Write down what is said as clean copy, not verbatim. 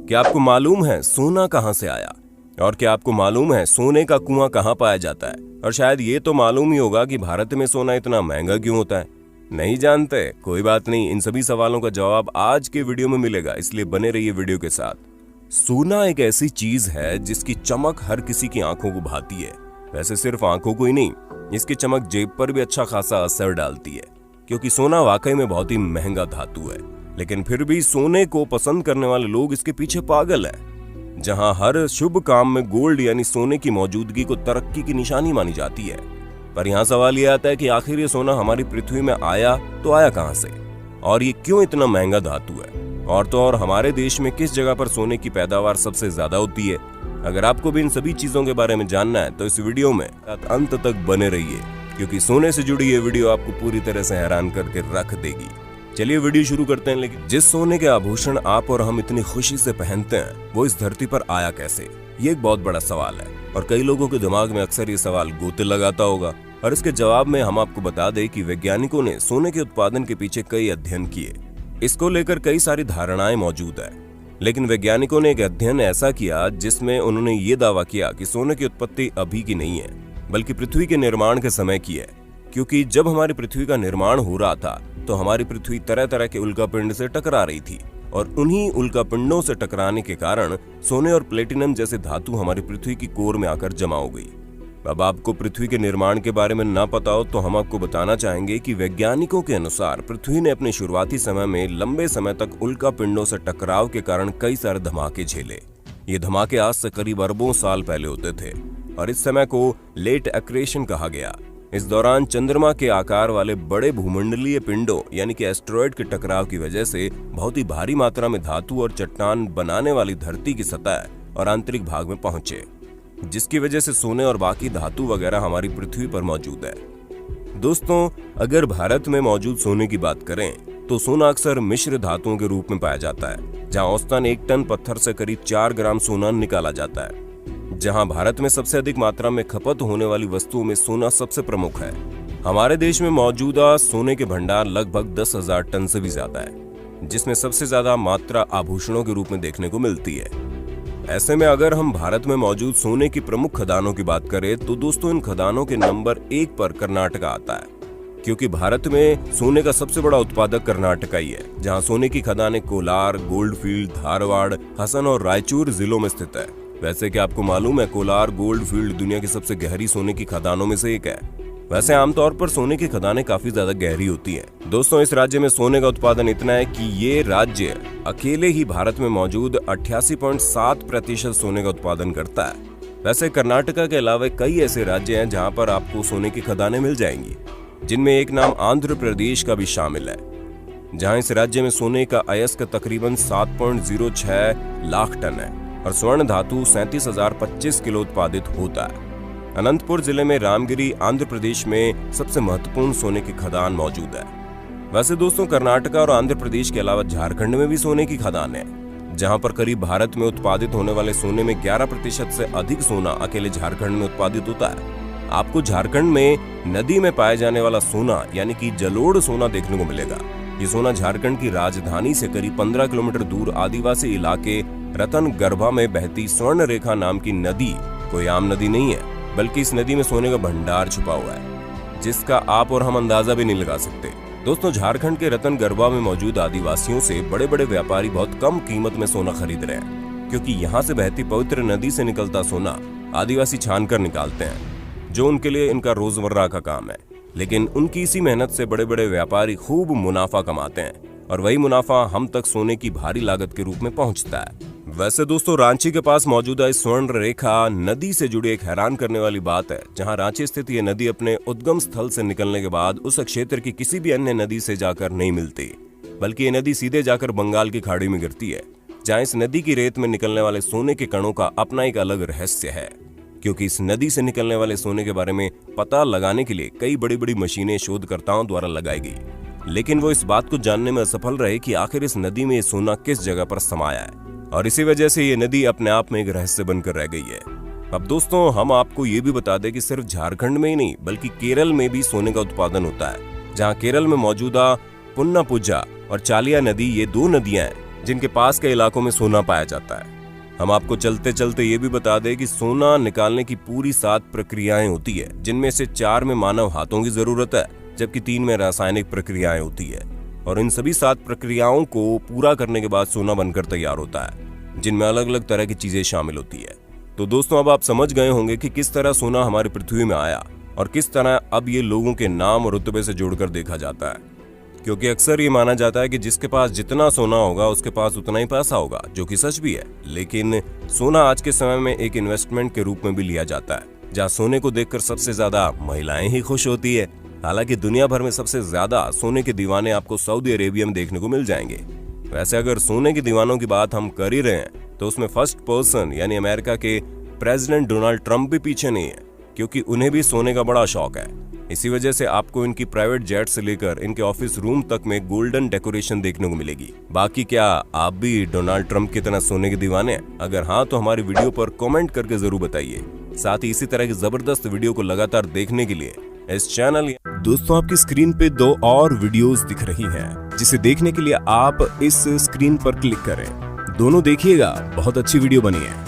क्या आपको मालूम है सोना कहां से आया? और क्या आपको मालूम है सोने का कुआं कहां पाया जाता है? और शायद ये तो मालूम ही होगा कि भारत में सोना इतना महंगा क्यों होता है। नहीं जानते? कोई बात नहीं, इन सभी सवालों का जवाब आज के वीडियो में मिलेगा, इसलिए बने रहिए वीडियो के साथ। सोना एक ऐसी चीज है जिसकी चमक हर किसी की आंखों को भाती है। वैसे सिर्फ आंखों को ही नहीं, इसकी चमक जेब पर भी अच्छा खासा असर डालती है, क्योंकि सोना वाकई में बहुत ही महंगा धातु है। लेकिन फिर भी सोने को पसंद करने वाले लोग इसके पीछे पागल हैं। जहां हर शुभ काम में गोल्ड यानी सोने की मौजूदगी को तरक्की की निशानी मानी जाती है, पर यहाँ सवाल यह आता है कि आखिर ये सोना हमारी पृथ्वी में आया तो आया कहां से, और ये क्यों इतना महंगा धातु है, और तो और हमारे देश में किस जगह पर सोने की पैदावार सबसे ज्यादा होती है। अगर आपको भी इन सभी चीजों के बारे में जानना है तो इस वीडियो में अंत तक बने रहिए, क्योंकि सोने से जुड़ी ये वीडियो आपको पूरी तरह से हैरान करके रख देगी। चलिए वीडियो शुरू करते हैं। लेकिन जिस सोने के आभूषण आप और हम इतनी खुशी से पहनते हैं वो इस धरती पर आया कैसे, ये एक बहुत बड़ा सवाल है, और कई लोगों के दिमाग में अक्सर ये सवाल गोते लगाता होगा। और इसके जवाब में हम आपको बता दें कि वैज्ञानिकों ने सोने के उत्पादन के पीछे कई अध्ययन किए। इसको लेकर कई सारी धारणाएं मौजूद है, लेकिन वैज्ञानिकों ने एक अध्ययन ऐसा किया जिसमें उन्होंने ये दावा किया कि सोने की उत्पत्ति अभी की नहीं है, बल्कि पृथ्वी के निर्माण के समय की है। क्योंकि जब हमारी पृथ्वी का निर्माण हो रहा था तो हमारी पृथ्वी तरह तरह के उल्कापिंड से टकरा रही थी, और उन्हीं उल्कापिंडों से टकराने के कारण सोने और प्लेटिनम जैसे धातु हमारी पृथ्वी की कोर में आकर जमा हो गई। अब आपको पृथ्वी के निर्माण के बारे में ना पता हो तो हम आपको बताना चाहेंगे कि वैज्ञानिकों के अनुसार पृथ्वी ने अपने शुरुआती समय में लंबे समय तक उल्कापिंडों से टकराव के कारण कई सारे धमाके झेले। ये धमाके आज से करीब अरबों साल पहले होते थे, और इस समय को लेट एक्रेशन कहा गया। इस दौरान चंद्रमा के आकार वाले बड़े भूमंडलीय पिंडों यानी कि एस्टेरॉयड के टकराव की वजह से बहुत ही भारी मात्रा में धातु और चट्टान बनाने वाली धरती की सतह और आंतरिक भाग में पहुंचे, जिसकी वजह से सोने और बाकी धातु वगैरह हमारी पृथ्वी पर मौजूद है। दोस्तों, अगर भारत में मौजूद सोने की बात करें तो सोना अक्सर मिश्र धातुओं के रूप में पाया जाता है, जहां औसतन 1 टन पत्थर से करीब 4 ग्राम सोना निकाला जाता है। जहां भारत में सबसे अधिक मात्रा में खपत होने वाली वस्तुओं में सोना सबसे प्रमुख है। हमारे देश में मौजूदा सोने के भंडार लगभग 10,000 टन से भी ज्यादा है, जिसमें सबसे ज्यादा मात्रा आभूषणों के रूप में देखने को मिलती है। ऐसे में अगर हम भारत में मौजूद सोने की प्रमुख खदानों की बात करें तो दोस्तों इन खदानों के नंबर 1 पर कर्नाटका आता है, क्योंकि भारत में सोने का सबसे बड़ा उत्पादक कर्नाटका ही है, जहां सोने की खदानें कोलार, गोल्डफील्ड, धारवाड़, हसन और रायचूर जिलों में स्थित है। वैसे क्या आपको मालूम है कोलार गोल्डफील्ड दुनिया की सबसे गहरी सोने की खदानों में से एक है। वैसे आमतौर पर सोने की खदानें काफी ज्यादा गहरी होती हैं। दोस्तों, इस राज्य में सोने का उत्पादन इतना है कि ये राज्य अकेले ही भारत में मौजूद 88.7% सोने का उत्पादन करता है। वैसे कर्नाटका के अलावा कई ऐसे राज्य हैं जहां पर आपको सोने की खदानें मिल जाएंगी, जिनमें एक नाम आंध्र प्रदेश का भी शामिल है, जहां इस राज्य में सोने का अयस्क तकरीबन 7.06 लाख टन है और स्वर्ण धातु 37,025 किलो उत्पादित होता है। अनंतपुर जिले में रामगिरी आंध्र प्रदेश में सबसे महत्वपूर्ण सोने की खदान मौजूद है। वैसे दोस्तों, कर्नाटका और आंध्र प्रदेश के अलावा झारखंड में भी सोने की खदान है, जहां पर करीब भारत में उत्पादित होने वाले सोने में 11% से अधिक सोना अकेले झारखंड में उत्पादित होता है। आपको झारखंड में नदी में पाए जाने वाला सोना यानी कि जलोढ़ सोना देखने को मिलेगा। ये सोना झारखंड की राजधानी से करीब 15 किलोमीटर दूर आदिवासी इलाके रतनगर्भा में बहती स्वर्ण रेखा नाम की नदी कोई आम नदी नहीं है, बल्कि इस नदी में सोने का भंडार छुपा हुआ है, जिसका आप और हम अंदाजा भी नहीं लगा सकते। दोस्तों, झारखंड के रतनगर्भा में मौजूद आदिवासियों से बड़े बड़े व्यापारी बहुत कम कीमत में सोना खरीद रहे हैं, क्योंकि यहाँ से बहती पवित्र नदी से निकलता सोना आदिवासी छान कर निकालते हैं, जो उनके लिए इनका रोजमर्रा का काम है। लेकिन उनकी इसी मेहनत से बड़े बड़े व्यापारी खूब मुनाफा कमाते हैं, और वही मुनाफा हम तक सोने की भारी लागत के रूप में पहुंचता है। वैसे दोस्तों, रांची के पास मौजूदा इस स्वर्ण रेखा नदी से जुड़ी एक हैरान करने वाली बात है, जहां रांची स्थित ये नदी अपने उद्गम स्थल से निकलने के बाद उस क्षेत्र की किसी भी अन्य नदी से जाकर नहीं मिलती, बल्कि ये नदी सीधे जाकर बंगाल की खाड़ी में गिरती है, जहां इस नदी की रेत में निकलने वाले सोने के कणों का अपना एक अलग रहस्य है। क्योंकि इस नदी से निकलने वाले सोने के बारे में पता लगाने के लिए कई बड़ी बड़ी मशीनें शोधकर्ताओं द्वारा लगाई गई, लेकिन वो इस बात को जानने में असफल रहे कि आखिर इस नदी में ये सोना किस जगह पर समाया है, और इसी वजह से ये नदी अपने आप में एक रहस्य बनकर रह गई है। अब दोस्तों, हम आपको ये भी बता दें कि सिर्फ झारखंड में ही नहीं बल्कि केरल में भी सोने का उत्पादन होता है, जहां केरल में मौजूदा पुन्नापुझा और चालिया नदी ये 2 नदियां हैं जिनके पास के इलाकों में सोना पाया जाता है। हम आपको चलते चलते ये भी बता दें कि सोना निकालने की पूरी 7 प्रक्रियाएं होती है, जिनमें से 4 में मानव हाथों की जरूरत है, जबकि 3 में रासायनिक प्रक्रियाएं होती है। और इन सभी 7 प्रक्रियाओं को पूरा करने के बाद सोना बनकर तैयार होता है, जिनमें अलग अलग तरह की चीजें शामिल होती है। तो दोस्तों, अब आप समझ गए होंगे कि किस तरह सोना हमारी पृथ्वी में आया और किस तरह अब ये लोगों के नाम और रुतबे से जोड़कर देखा जाता है। क्योंकि अक्सर ये माना जाता है कि जिसके पास जितना सोना होगा उसके पास उतना ही पैसा होगा, जो कि सच भी है। लेकिन सोना आज के समय में एक इन्वेस्टमेंट के रूप में भी लिया जाता है, जहाँ सोने को देखकर सबसे ज्यादा महिलाएं ही खुश होती है। हालांकि दुनिया भर में सबसे ज्यादा सोने के दीवाने आपको सऊदी अरेबिया में देखने को मिल जाएंगे। वैसे अगर सोने के दीवानों की बात हम कर ही रहे हैं तो उसमें फर्स्ट पर्सन यानी अमेरिका के प्रेसिडेंट डोनाल्ड ट्रंप भी पीछे नहीं है, क्योंकि उन्हें भी सोने का बड़ा शौक है। इसी वजह से आपको इनकी प्राइवेट जेट से लेकर इनके ऑफिस रूम तक में गोल्डन डेकोरेशन देखने को मिलेगी। बाकी क्या आप भी डोनाल्ड ट्रंप की तरह सोने के दीवाने हैं? अगर हाँ तो हमारी वीडियो पर कमेंट करके जरूर बताइए। साथ ही इसी तरह की जबरदस्त वीडियो को लगातार देखने के लिए इस चैनल दोस्तों आपकी स्क्रीन पे 2 और वीडियोस दिख रही हैं, जिसे देखने के लिए आप इस स्क्रीन पर क्लिक करें। दोनों देखिएगा, बहुत अच्छी वीडियो बनी है।